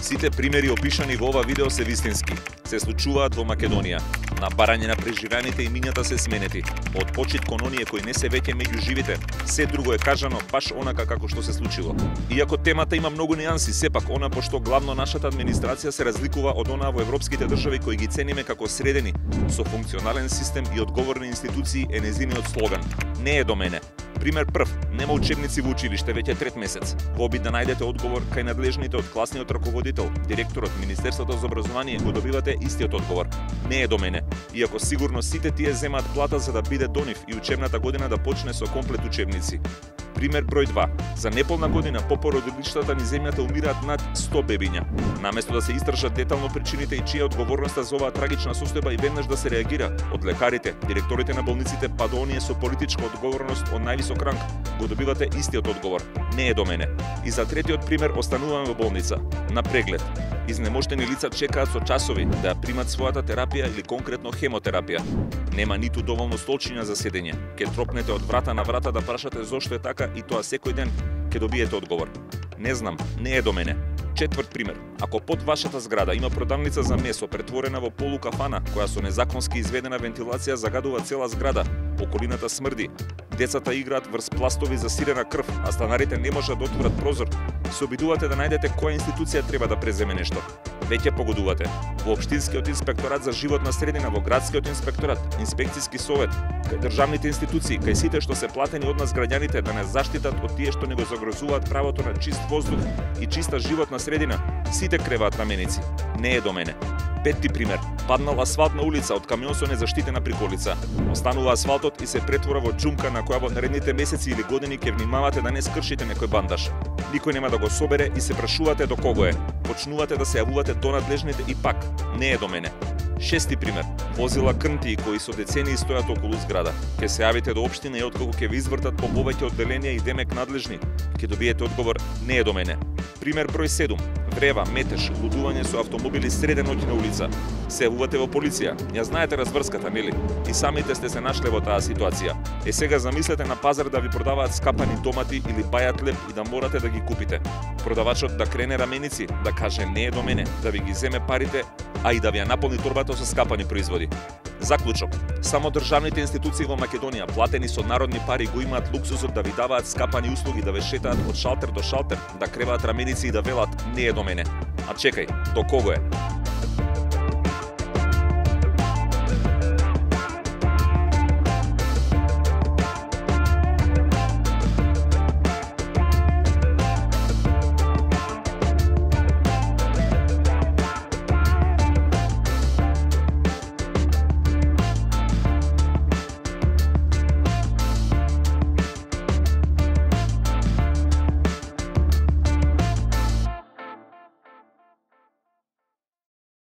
Сите примери опишани во ова видео се вистински. Се случуваат во Македонија. На барање на преживеаните имињата се сменети. Од почит кон оние кои не се веќе меѓу живите, се друго е кажано баш онака како што се случило. Иако темата има многу нијанси, сепак она пошто главно нашата администрација се разликува од онаа во европските држави кои ги цениме како средени, со функционален систем и одговорни институции е нејзиниот слоган. Не е до мене. Пример прв, нема учебници во училиште веќе трет месец. Во обид да најдете одговор кај надлежните од класниот раководител, директорот, Министерството за образование, го добивате истиот одговор. Не е до мене. Иако сигурно сите тие земаат плата за да биде до нив и учебната година да почне со комплет учебници. Пример број 2. За неполна година по породилиштата низ земјата умираат над 100 бебиња. Наместо да се истражат детално причините и чија е одговорноста за оваа трагична состојба и веднаш да се реагира од лекарите, директорите на болниците па до оние со политичка одговорност од највисок ранг, го добивате истиот одговор. Не е до мене. И за третиот пример остануваме во болница, на преглед. Изнемоштени лица чекаат со часови да ја примат својата терапија или конкретно хемотерапија. Нема ниту доволно столчиња за седење. Ке тропнете од врата на врата да прашате зошто е така и тоа секој ден ке добиете одговор. Не знам, не е до мене. Четврт пример. Ако под вашата зграда има продавница за месо претворена во полукафана, која со незаконски изведена вентилација загадува цела зграда, околината смрди, децата играат врз пластови за сирена крв, а станарите не можат да отворат прозор, се обидувате да најдете која институција треба да преземе нешто. Веќе погодувате. Во Општинскиот инспекторат за животна средина, во Градскиот инспекторат, инспекциски совет, кај државните институции, кај сите што се платени од нас граѓаните да не заштитат од тие што не го загрозуваат правото на чист воздух и чиста животна средина, сите креваат раменици. Не е до мене. Петти пример. Паднал асфалт на улица од камион со незаштитена приколица. Останува асфалтот и се претвора во џумка на која во наредните месеци или години ќе внимавате да не скршите некој бандаж. Никој нема да го собере и се прашувате до кого е. Почнувате да се јавувате до надлежните и пак не е до мене. Шести пример. Возила крнтии кои со децении стојат околу зграда. Ке се јавите до општина и откако ќе ви извртат по повеќе одделенија и демек надлежни, ќе добиете одговор не е до мене. Пример број 7. Врева, метеж, лудување со автомобили среде ноќ на улица. Се јавувате во полиција. Ја знаете разврската, нели? И самите сте се нашле во таа ситуација. Е сега замислете на пазар да ви продаваат скапани домати или бајат леп и да морате да ги купите. Продавачот да крене раменици, да каже не е до мене, да ви ги земе парите, а и да ви ја наполни торбата со скапани производи. Заклучок. Само државните институции во Македонија, платени со народни пари, го имаат луксусот да ви даваат скапани услуги, да ве шетаат од шалтер до шалтер, да креваат раменици и да велат не е до мене. А чекај, до кого е?